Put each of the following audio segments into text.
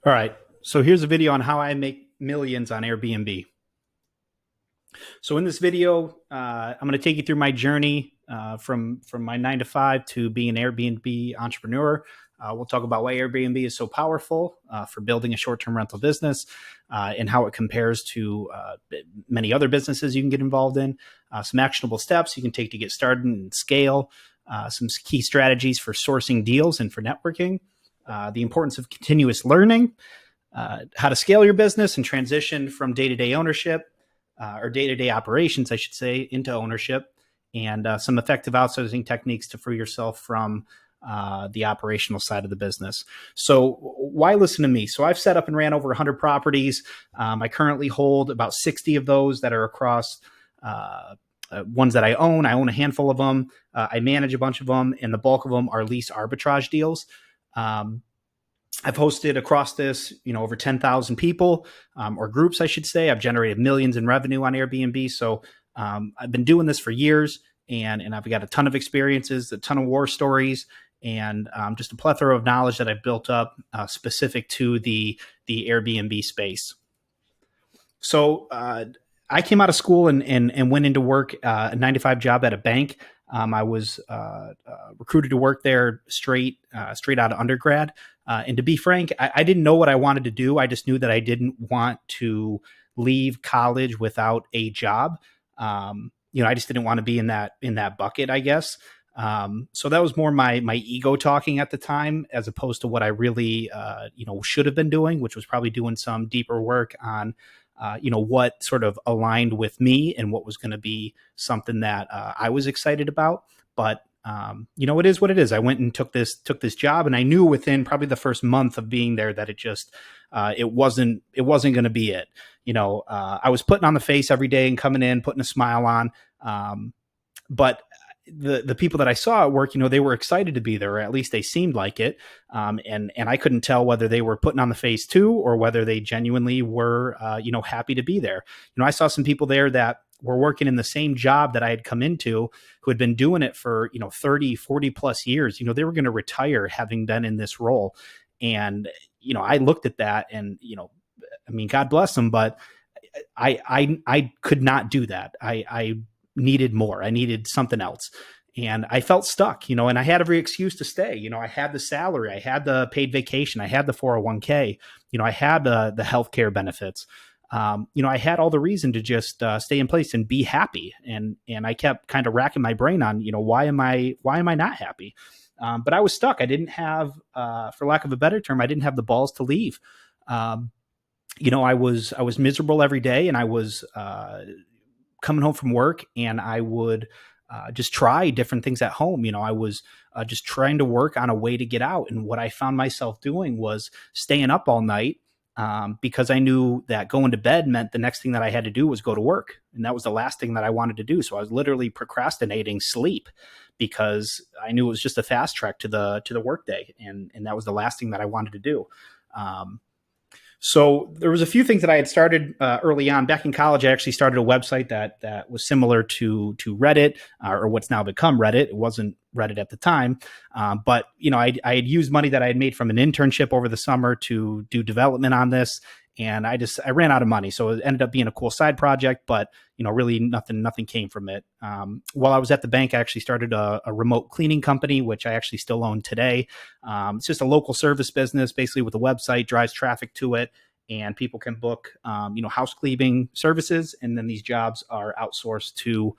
All right. So here's a video on how I make millions on Airbnb. So in this video, I'm going to take you through my journey from my 9 to 5 to being an Airbnb entrepreneur. We'll talk about why Airbnb is so powerful for building a short-term rental business and how it compares to many other businesses you can get involved in. Some actionable steps you can take to get started and scale. Some key strategies for sourcing deals and for networking. The importance of continuous learning. How to scale your business and transition from day-to-day ownership or day-to-day operations, I should say, into ownership, and some effective outsourcing techniques to free yourself from the operational side of the business. So why listen to me? So I've set up and ran over 100 properties. I currently hold about 60 of those that are across ones that I own. I own a handful of them. I manage a bunch of them, and the bulk of them are lease arbitrage deals. I've hosted across this, over 10,000 people or groups, I should say. I've generated millions in revenue on Airbnb. So I've been doing this for years, and I've got a ton of experiences, a ton of war stories, and just a plethora of knowledge that I've built up specific to the Airbnb space. So I came out of school and went into work, a 9 to 5 job at a bank. I was recruited to work there straight out of undergrad. And to be frank, I didn't know what I wanted to do. I just knew that I didn't want to leave college without a job. I just didn't want to be in that bucket, I guess. So that was more my ego talking at the time, as opposed to what I really should have been doing, which was probably doing some deeper work on what sort of aligned with me and what was going to be something that I was excited about. But it is what it is. I went and took this job, and I knew within probably the first month of being there that it wasn't going to be it. I was putting on the face every day and coming in, putting a smile on. But the people that I saw at work, they were excited to be there, or at least they seemed like it. And I couldn't tell whether they were putting on the face too, or whether they genuinely were, happy to be there. I saw some people there that were working in the same job that I had come into, who had been doing it for, 30, 40 plus years. They were going to retire having been in this role. And, I looked at that and, God bless them, but I could not do that. I needed more. I needed something else. And I felt stuck, and I had every excuse to stay. I had the salary, I had the paid vacation, I had the 401k, I had the healthcare benefits. I had all the reason to just stay in place and be happy. And I kept kind of racking my brain on, why am I not happy? But I was stuck. I didn't have, for lack of a better term, I didn't have the balls to leave. I was miserable every day, and I was coming home from work, and I would just try different things at home. I was just trying to work on a way to get out. And what I found myself doing was staying up all night because I knew that going to bed meant the next thing that I had to do was go to work. And that was the last thing that I wanted to do. So I was literally procrastinating sleep because I knew it was just a fast track to the workday. And that was the last thing that I wanted to do. So there was a few things that I had started early on. Back in college, I actually started a website that was similar to Reddit, or what's now become Reddit. It wasn't Reddit at the time, but I had used money that I had made from an internship over the summer to do development on this, and I ran out of money. So it ended up being a cool side project, but really nothing came from it. While I was at the bank, I actually started a remote cleaning company, which I actually still own today. It's just a local service business, basically with a website, drives traffic to it, and people can book, house cleaning services. And then these jobs are outsourced to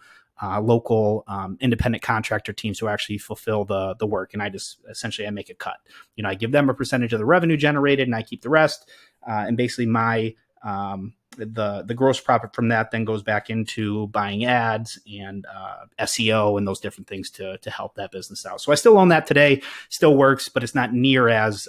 local independent contractor teams who actually fulfill the work. And I make a cut. I give them a percentage of the revenue generated, and I keep the rest. And basically my the gross profit from that then goes back into buying ads and SEO and those different things to help that business out. So I still own that today, still works, but it's not near as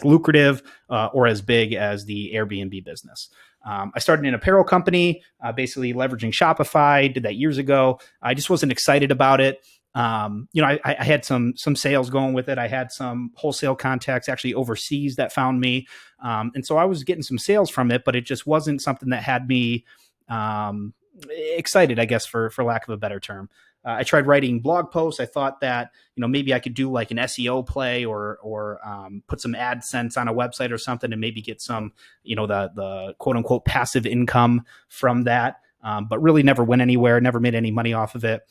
lucrative or as big as the Airbnb business. I started an apparel company, basically leveraging Shopify. Did that years ago. I just wasn't excited about it. I had some sales going with it. I had some wholesale contacts actually overseas that found me. And so I was getting some sales from it, but it just wasn't something that had me excited, I guess, for lack of a better term. I tried writing blog posts. I thought that maybe I could do like an SEO play or put some AdSense on a website or something and maybe get some the quote unquote passive income from that. But really never went anywhere. Never made any money off of it.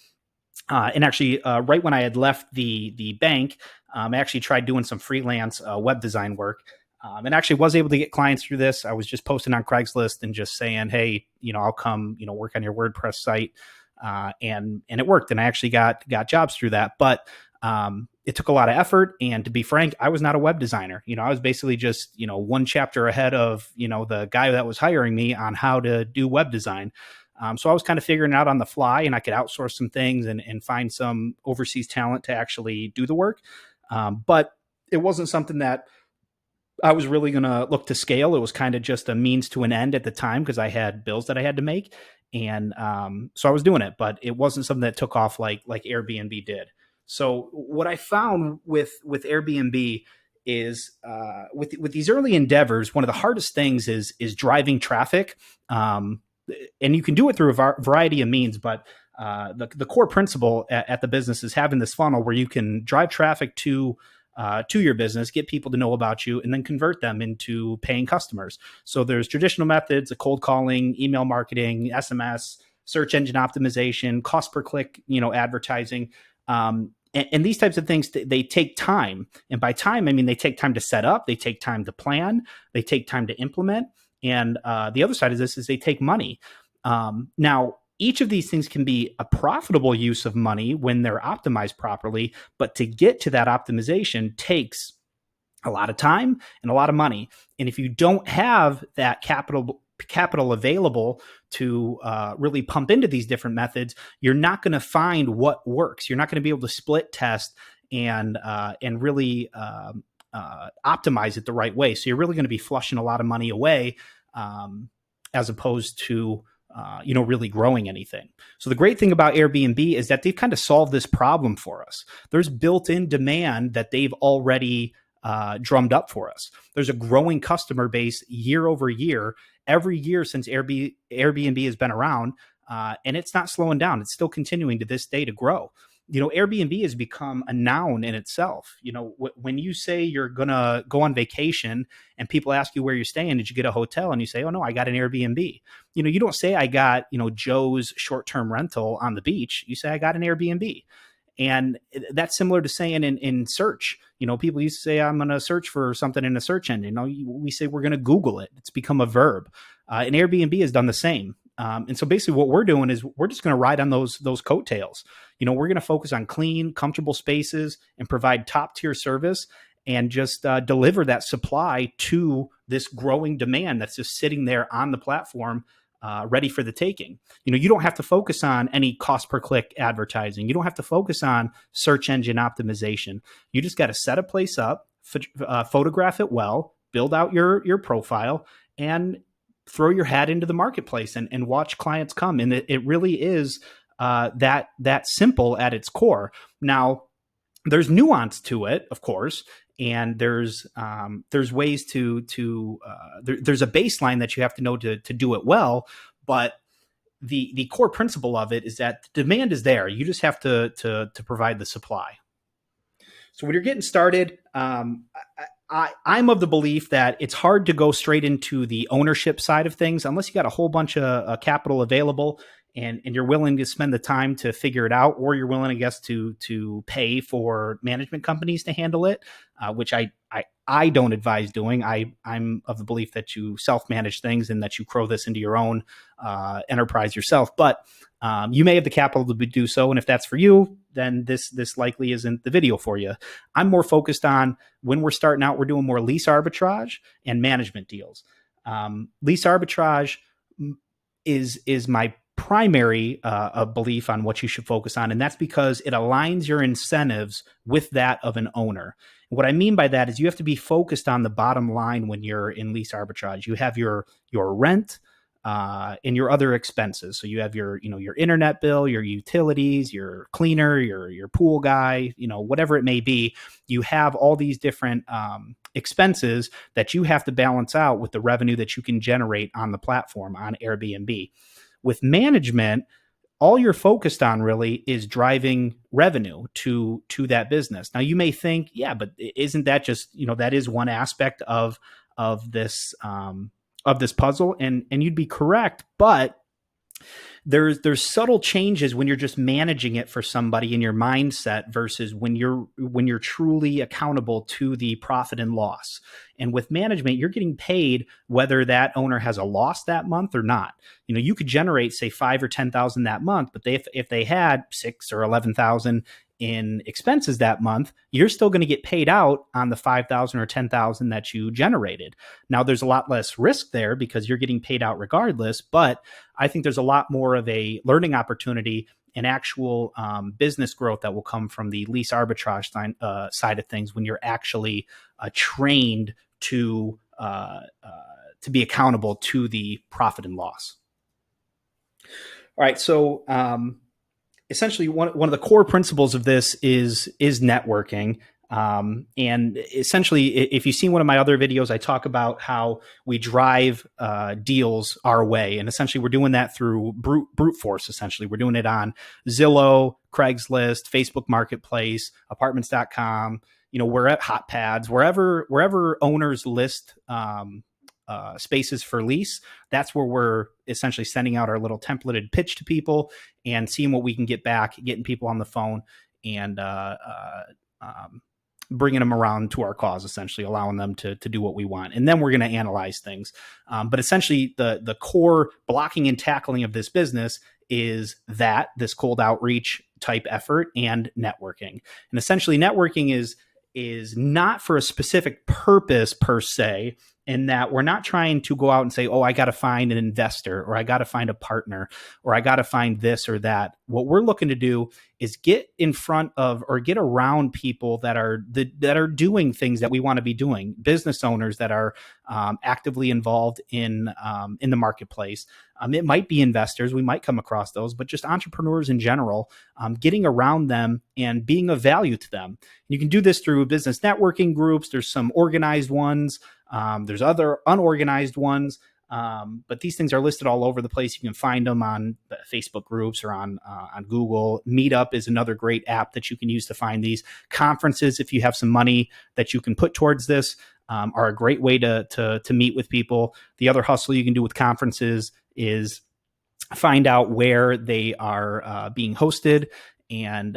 And actually, right when I had left the bank, I actually tried doing some freelance web design work. And actually was able to get clients through this. I was just posting on Craigslist and just saying, hey, I'll come, work on your WordPress site. And it worked. And I actually got jobs through that. But it took a lot of effort. And to be frank, I was not a web designer. I was basically just, one chapter ahead of, the guy that was hiring me on how to do web design. So I was kind of figuring it out on the fly, and I could outsource some things and find some overseas talent to actually do the work. But it wasn't something that I was really going to look to scale. It was kind of just a means to an end at the time because I had bills that I had to make. And so I was doing it, but it wasn't something that took off like Airbnb did. So what I found with Airbnb is with these early endeavors, one of the hardest things is driving traffic. And you can do it through a variety of means, but the core principle at the business is having this funnel where you can drive traffic to your business, get people to know about you, and then convert them into paying customers. So there's traditional methods of cold calling, email marketing, SMS, search engine optimization, cost per click, advertising. And these types of things, they take time. And by time, I mean, they take time to set up, they take time to plan, they take time to implement. And the other side of this is they take money. Now, each of these things can be a profitable use of money when they're optimized properly, but to get to that optimization takes a lot of time and a lot of money. And if you don't have that capital available to really pump into these different methods, you're not going to find what works. You're not going to be able to split test and really optimize it the right way. So you're really going to be flushing a lot of money away as opposed to really growing anything. So the great thing about Airbnb is that they've kind of solved this problem for us. There's built-in demand that they've already drummed up for us. There's a growing customer base year over year, every year since Airbnb has been around, and it's not slowing down. It's still continuing to this day to grow. Airbnb has become a noun in itself. When you say you're going to go on vacation and people ask you where you're staying, did you get a hotel? And you say, oh, no, I got an Airbnb. You don't say I got, Joe's short-term rental on the beach. You say I got an Airbnb. And that's similar to saying in search. People used to say, I'm going to search for something in a search engine. We say we're going to Google it. It's become a verb. And Airbnb has done the same. And so basically what we're doing is we're just going to ride on those coattails. We're going to focus on clean, comfortable spaces and provide top tier service and just deliver that supply to this growing demand that's just sitting there on the platform, ready for the taking. You don't have to focus on any cost per click advertising. You don't have to focus on search engine optimization. You just got to set a place up, photograph it well, build out your profile, and throw your hat into the marketplace and watch clients come. And it really is that simple at its core. Now, there's nuance to it, of course, and there's ways there's a baseline that you have to know to do it well. But the core principle of it is that the demand is there. You just have to provide the supply. So when you're getting started, I'm of the belief that it's hard to go straight into the ownership side of things unless you got a whole bunch of capital available and you're willing to spend the time to figure it out, or you're willing, I guess, to pay for management companies to handle it, which I don't advise doing. I'm of the belief that you self-manage things and that you grow this into your own enterprise yourself. But you may have the capital to do so. And if that's for you, then this likely isn't the video for you. I'm more focused on when we're starting out, we're doing more lease arbitrage and management deals. Lease arbitrage is my primary belief on what you should focus on. And that's because it aligns your incentives with that of an owner. And what I mean by that is you have to be focused on the bottom line when you're in lease arbitrage. You have your rent, and your other expenses. So you have your internet bill, your utilities, your cleaner, your pool guy, whatever it may be. You have all these different expenses that you have to balance out with the revenue that you can generate on the platform on Airbnb. With management, all you're focused on really is driving revenue to that business. Now you may think, yeah, but isn't that just, that is one aspect of this puzzle, and you'd be correct, but there's subtle changes when you're just managing it for somebody in your mindset versus when you're truly accountable to the profit and loss. And with management, you're getting paid whether that owner has a loss that month or not. You could generate, say, 5 or 10,000 that month, but if they had 6 or 11,000 in expenses that month, you're still going to get paid out on the 5,000 or 10,000 that you generated. Now, there's a lot less risk there because you're getting paid out regardless, but I think there's a lot more of a learning opportunity and actual business growth that will come from the lease arbitrage side of things when you're actually trained to be accountable to the profit and loss. All right, so essentially one of the core principles of this is networking. And essentially, if you've seen one of my other videos, I talk about how we drive deals our way. And essentially, we're doing that through brute force. Essentially, we're doing it on Zillow, Craigslist, Facebook Marketplace, apartments.com. We're at hot pads, wherever owners list spaces for lease. That's where we're essentially sending out our little templated pitch to people and seeing what we can get back, getting people on the phone, and bringing them around to our cause, essentially allowing them to do what we want. And then we're going to analyze things. But essentially the core blocking and tackling of this business is this cold outreach type effort and networking. And essentially networking is not for a specific purpose per se, in that we're not trying to go out and say, oh, I got to find an investor, or I got to find a partner, or I got to find this or that. What we're looking to do is get in front of or get around people that are doing things that we want to be doing, business owners that are actively involved in the marketplace. It might be investors. We might come across those, but just entrepreneurs in general, getting around them and being of value to them. You can do this through business networking groups. There's some organized ones. There's other unorganized ones. But these things are listed all over the place. You can find them on Facebook groups or on Google. Meetup is another great app that you can use to find these. Conferences, if you have some money that you can put towards this, are a great way to meet with people. The other hustle you can do with conferences is find out where they are being hosted and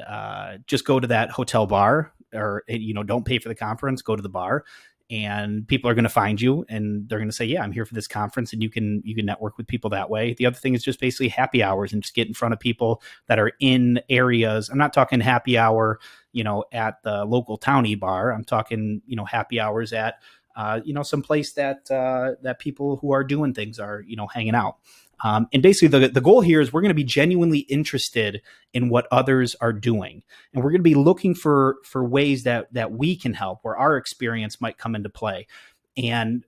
just go to that hotel bar, or don't pay for the conference, go to the bar. And people are going to find you and they're going to say, yeah, I'm here for this conference, and you can network with people that way. The other thing is just basically happy hours and just get in front of people that are in areas. I'm not talking happy hour, at the local towny bar. I'm talking, happy hours at, some place that people who are doing things are, hanging out. And basically the goal here is we're going to be genuinely interested in what others are doing. And we're going to be looking for ways that we can help, where our experience might come into play. And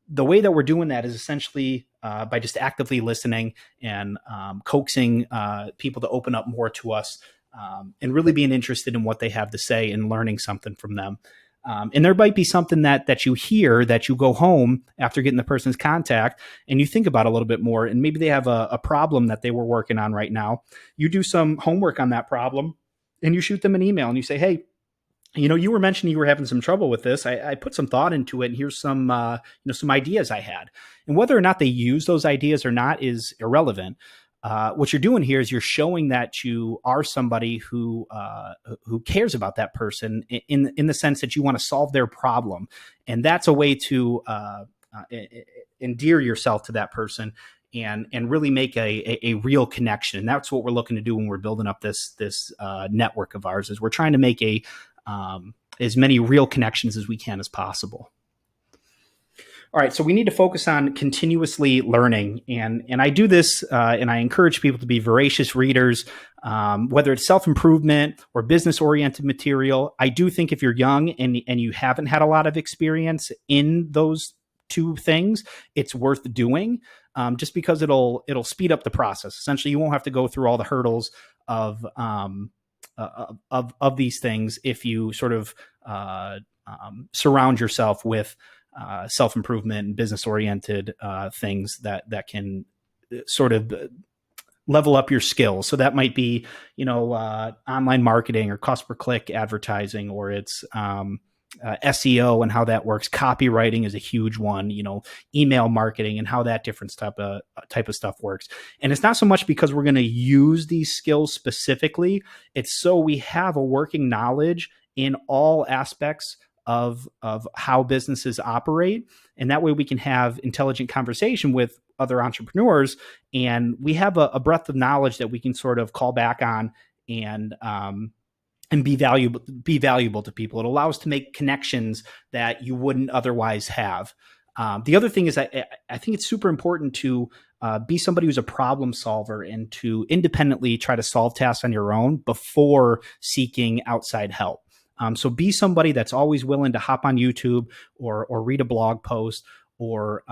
the way that we're doing that is essentially by just actively listening and coaxing people to open up more to us, and really being interested in what they have to say and learning something from them. And there might be something that you hear that you go home after getting the person's contact and you think about a little bit more, and maybe they have a problem that they were working on right now. You do some homework on that problem and you shoot them an email and you say, hey, you were mentioning you were having some trouble with this. I put some thought into it, and here's some ideas I had. And whether or not they use those ideas or not is irrelevant. What you're doing here is you're showing that you are somebody who cares about that person in the sense that you want to solve their problem, and that's a way to endear yourself to that person and really make a real connection. And that's what we're looking to do when we're building up this network of ours. Is we're trying to make as many real connections as we can as possible. All right, so we need to focus on continuously learning, and I do this, and I encourage people to be voracious readers, whether it's self-improvement or business-oriented material. I do think if you're young and you haven't had a lot of experience in those two things, it's worth doing, just because it'll speed up the process. Essentially, you won't have to go through all the hurdles of these things if you sort of surround yourself with self-improvement and business-oriented things that can sort of level up your skills. So that might be, online marketing or cost per click advertising, or it's SEO and how that works. Copywriting is a huge one. Email marketing and how that different type of stuff works. And it's not so much because we're going to use these skills specifically. It's so we have a working knowledge in all aspects of how businesses operate, and that way we can have intelligent conversation with other entrepreneurs, and we have a breadth of knowledge that we can sort of call back on and be valuable to people. It allows to make connections that you wouldn't otherwise have. The other thing is I think it's super important to be somebody who's a problem solver and to independently try to solve tasks on your own before seeking outside help. So be somebody that's always willing to hop on YouTube or read a blog post or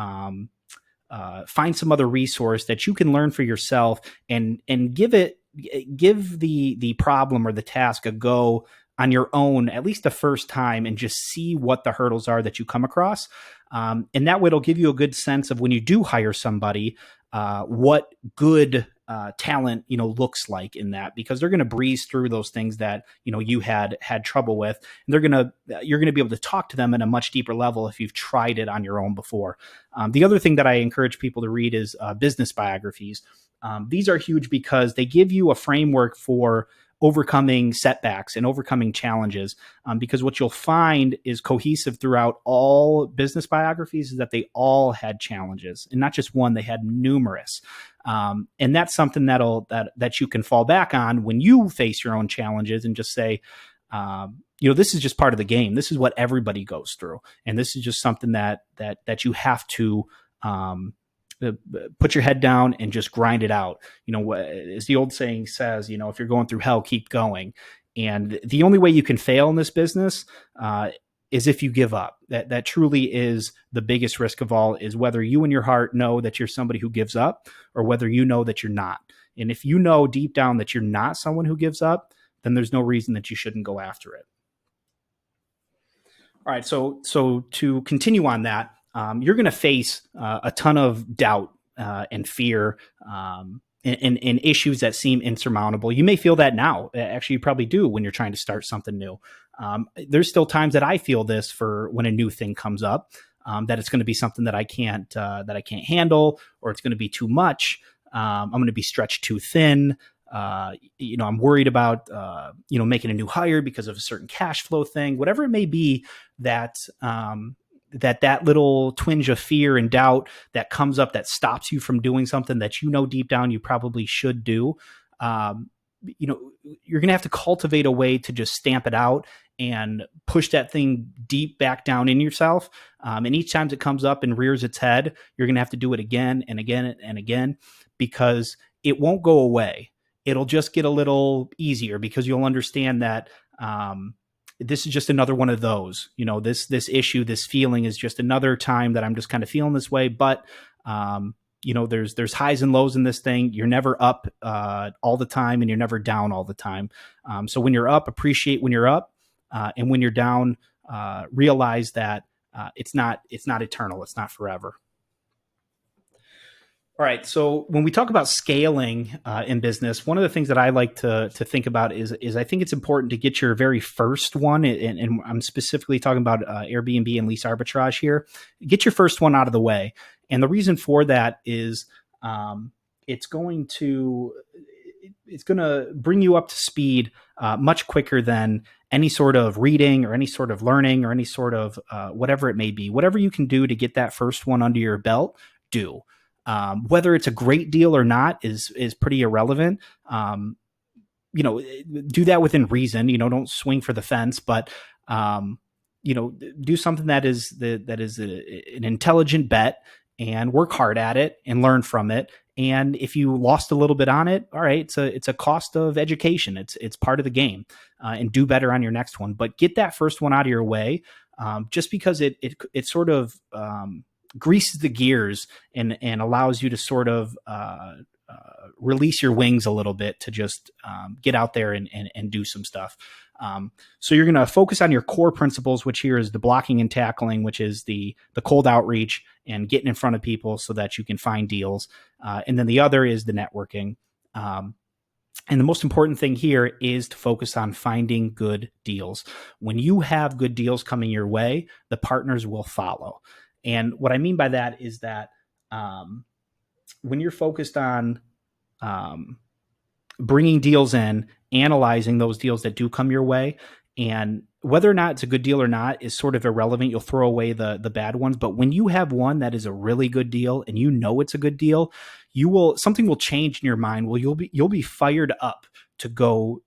find some other resource that you can learn for yourself and give the problem or the task a go on your own, at least the first time, and just see what the hurdles are that you come across. And that way it'll give you a good sense of when you do hire somebody, what good talent, looks like in that, because they're going to breeze through those things that, you had trouble with. And you're going to be able to talk to them at a much deeper level if you've tried it on your own before. The other thing that I encourage people to read is business biographies. These are huge because they give you a framework for overcoming setbacks and overcoming challenges, because what you'll find is cohesive throughout all business biographies is that they all had challenges, and not just one, they had numerous. And that's something that you can fall back on when you face your own challenges and just say, this is just part of the game. This is what everybody goes through. And this is just something that you have to, put your head down and just grind it out. As the old saying says, if you're going through hell, keep going. And the only way you can fail in this business is if you give up. That truly is the biggest risk of all, is whether you in your heart know that you're somebody who gives up or whether you know that you're not. And if you know deep down that you're not someone who gives up, then there's no reason that you shouldn't go after it. All right. So to continue on that, you're going to face a ton of doubt and fear and issues that seem insurmountable. You may feel that now. Actually, you probably do when you're trying to start something new. There's still times that I feel this for when a new thing comes up, that it's going to be something that I can't handle, or it's going to be too much. I'm going to be stretched too thin. I'm worried about, making a new hire because of a certain cash flow thing, whatever it may be, that little twinge of fear and doubt that comes up that stops you from doing something that deep down you probably should do. You're going to have to cultivate a way to just stamp it out and push that thing deep back down in yourself. And each time it comes up and rears its head, you're going to have to do it again and again and again, because it won't go away. It'll just get a little easier because you'll understand that, this is just another one of those, this issue, this feeling is just another time that I'm just kind of feeling this way. But, there's highs and lows in this thing. You're never up all the time, and you're never down all the time. So when you're up, appreciate when you're up, and when you're down, realize that it's not eternal. It's not forever. All right. So when we talk about scaling in business, one of the things that I like to think about is I think it's important to get your very first one, and I'm specifically talking about Airbnb and lease arbitrage here. Get your first one out of the way, and the reason for that is it's going to bring you up to speed much quicker than any sort of reading or any sort of learning or any sort of whatever it may be. Whatever you can do to get that first one under your belt, do. Whether it's a great deal or not is pretty irrelevant. Do that within reason. Don't swing for the fence, but do something that is an intelligent bet, and work hard at it and learn from it. And if you lost a little bit on it, all right, it's a cost of education. It's part of the game, and do better on your next one. But get that first one out of your way, just because it sort of greases the gears and allows you to sort of release your wings a little bit to just get out there and do some stuff. So you're going to focus on your core principles, which here is the blocking and tackling, which is the cold outreach and getting in front of people so that you can find deals. And then the other is the networking. And the most important thing here is to focus on finding good deals. When you have good deals coming your way, the partners will follow. And what I mean by that is that when you're focused on um, bringing deals in, analyzing those deals that do come your way, and whether or not it's a good deal or not is sort of irrelevant. You'll throw away the bad ones, but when you have one that is a really good deal and you know it's a good deal, something will change in your mind. Well, you'll be fired up to go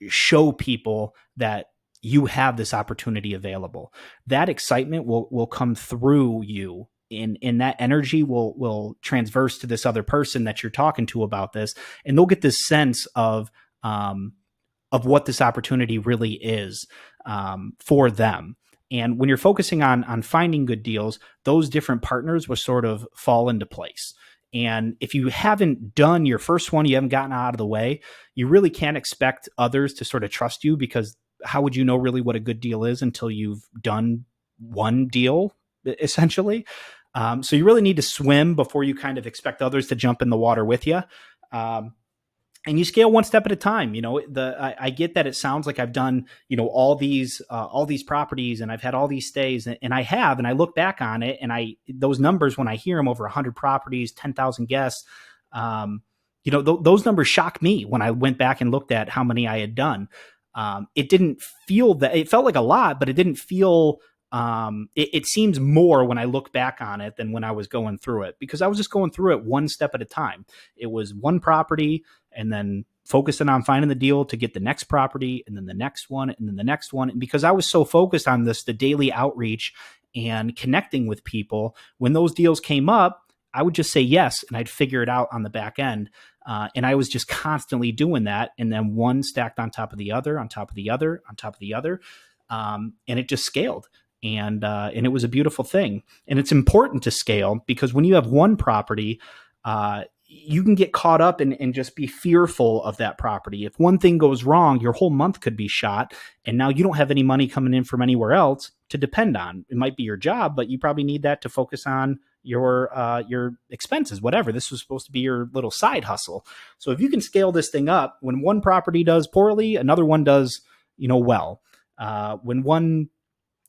show people that you have this opportunity available. That excitement will come through you, and that energy will transverse to this other person that you're talking to about this, and they'll get this sense of what this opportunity really is for them. And when you're focusing on finding good deals, those different partners will sort of fall into place. And if you haven't done your first one, you haven't gotten out of the way, you really can't expect others to sort of trust you, because how would you know really what a good deal is until you've done one deal, essentially? So you really need to swim before you kind of expect others to jump in the water with you. And you scale one step at a time. I get that it sounds like I've done, all these properties, and I've had all these stays, and I have, and I look back on it, and those numbers, when I hear them, over 100 properties, 10,000 guests, those numbers shock me when I went back and looked at how many I had done. It didn't feel that, it felt like a lot, but it didn't feel, it seems more when I look back on it than when I was going through it, because I was just going through it one step at a time. It was one property, and then focusing on finding the deal to get the next property, and then the next one, and then the next one. And because I was so focused on the daily outreach and connecting with people, when those deals came up, I would just say yes, and I'd figure it out on the back end. And I was just constantly doing that. And then one stacked on top of the other, on top of the other, on top of the other. And it just scaled. And it was a beautiful thing. And it's important to scale, because when you have one property, you can get caught up and just be fearful of that property. If one thing goes wrong, your whole month could be shot, and now you don't have any money coming in from anywhere else to depend on. It might be your job, but you probably need that to focus on your expenses, whatever. This was supposed to be your little side hustle. So if you can scale this thing up, when one property does poorly, another one does, well. When one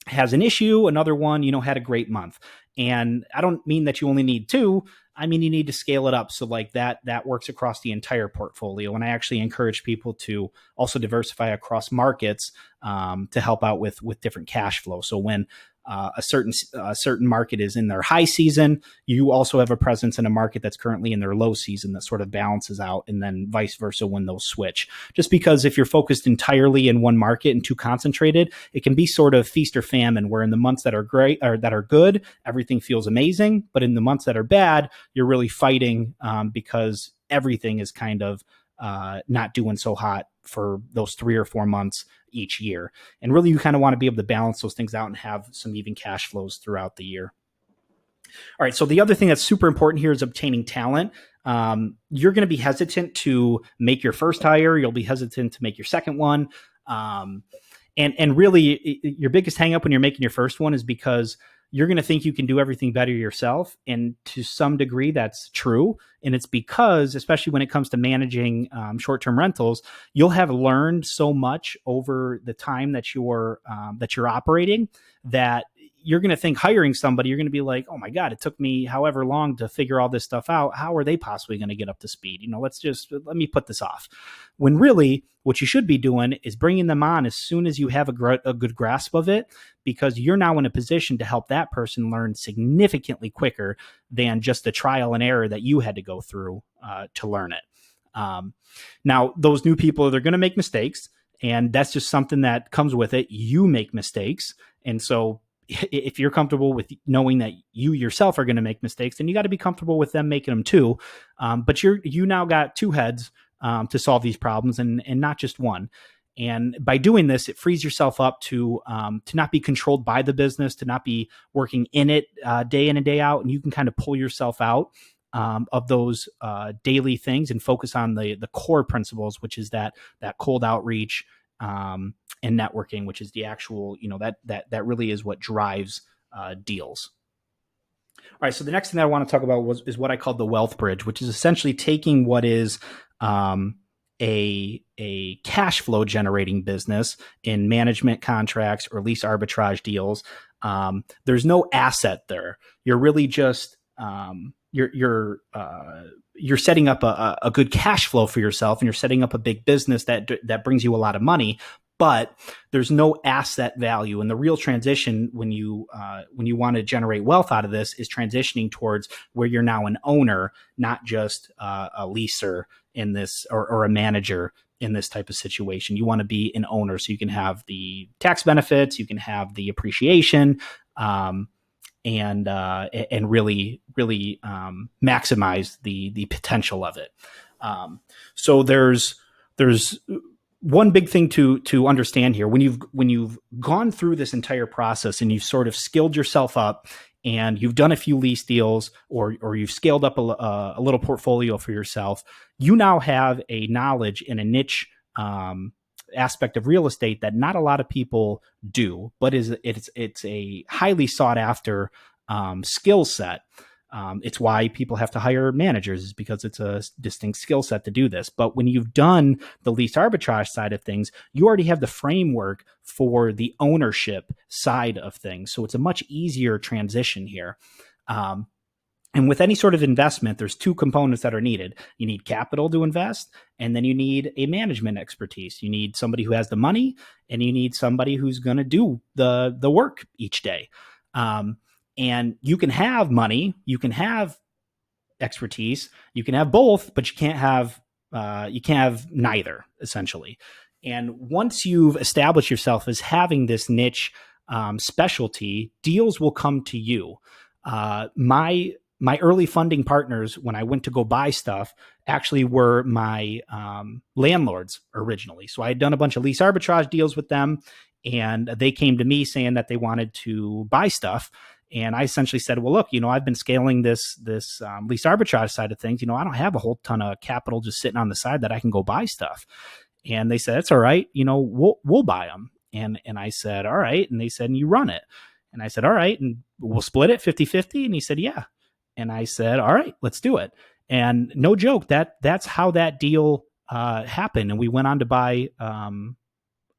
has an issue, another one, had a great month. And I don't mean that you only need two. I mean, you need to scale it up. So like that works across the entire portfolio. And I actually encourage people to also diversify across markets to help out with different cash flow. So when a certain market is in their high season, you also have a presence in a market that's currently in their low season, that sort of balances out, and then vice versa when those switch. Just because if you're focused entirely in one market and too concentrated, it can be sort of feast or famine, where in the months that are great or that are good, everything feels amazing. But in the months that are bad, you're really fighting because everything is kind of not doing so hot for those 3 or 4 months each year. And really, you kind of want to be able to balance those things out and have some even cash flows throughout the year. All right. So the other thing that's super important here is obtaining talent. You're going to be hesitant to make your first hire. You'll be hesitant to make your second one. And really, your biggest hang up when you're making your first one is because you're going to think you can do everything better yourself. And to some degree, that's true. And it's because, especially when it comes to managing short-term rentals, you'll have learned so much over the time that you're operating, that you're going to think hiring somebody, you're going to be like, oh my God, it took me however long to figure all this stuff out. How are they possibly going to get up to speed? Let me put this off. When really what you should be doing is bringing them on as soon as you have a good grasp of it, because you're now in a position to help that person learn significantly quicker than just the trial and error that you had to go through to learn it. Now, those new people, they're going to make mistakes, and that's just something that comes with it. You make mistakes. And so if you're comfortable with knowing that you yourself are going to make mistakes, then you got to be comfortable with them making them too. But you now got two heads to solve these problems, and not just one. And by doing this, it frees yourself up to not be controlled by the business, to not be working in it day in and day out. And you can kind of pull yourself out of those daily things and focus on the core principles, which is that cold outreach, and networking, which is the actual, that really is what drives deals. All right. So the next thing that I want to talk about is what I call the wealth bridge, which is essentially taking what is a cash flow generating business in management contracts or lease arbitrage deals, there's no asset there. You're really just you're setting up a good cash flow for yourself, and you're setting up a big business that brings you a lot of money. But there's no asset value, and the real transition when you want to generate wealth out of this is transitioning towards where you're now an owner, not just a leaser in this, or a manager in this type of situation. You want to be an owner so you can have the tax benefits, you can have the appreciation, and really maximize the potential of it. So there's one big thing to understand here. When you've gone through this entire process and you've sort of skilled yourself up, and you've done a few lease deals, or you've scaled up a little portfolio for yourself, you now have a knowledge in a niche aspect of real estate that not a lot of people do, but it's a highly sought after skill set. It's why people have to hire managers, is because it's a distinct skill set to do this. But when you've done the lease arbitrage side of things, you already have the framework for the ownership side of things. So it's a much easier transition here. And with any sort of investment, there's two components that are needed. You need capital to invest, and then you need a management expertise. You need somebody who has the money, and you need somebody who's going to do the work each day. And you can have money, you can have expertise, you can have both, but you can't have neither, essentially. And once you've established yourself as having this niche specialty, deals will come to you. My early funding partners, when I went to go buy stuff, actually were my landlords originally. So I had done a bunch of lease arbitrage deals with them, and they came to me saying that they wanted to buy stuff. And I essentially said, well, look, I've been scaling this lease arbitrage side of things. I don't have a whole ton of capital just sitting on the side that I can go buy stuff. And they said, that's all right. We'll buy them. And I said, all right. And they said, and you run it. And I said, all right. And we'll split it 50-50. And he said, yeah. And I said, all right, let's do it. And no joke, that's how that deal happened. And we went on to buy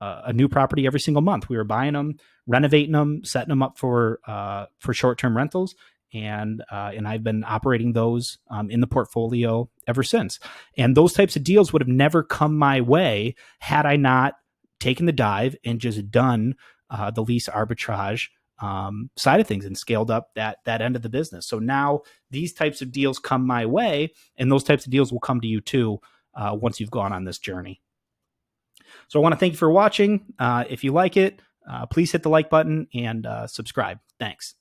a new property every single month. We were buying them, renovating them, setting them up for short-term rentals, and I've been operating those in the portfolio ever since. And those types of deals would have never come my way had I not taken the dive and just done the lease arbitrage side of things and scaled up that end of the business. So now these types of deals come my way, and those types of deals will come to you too once you've gone on this journey. So I want to thank you for watching. If you like it, please hit the like button and subscribe. Thanks.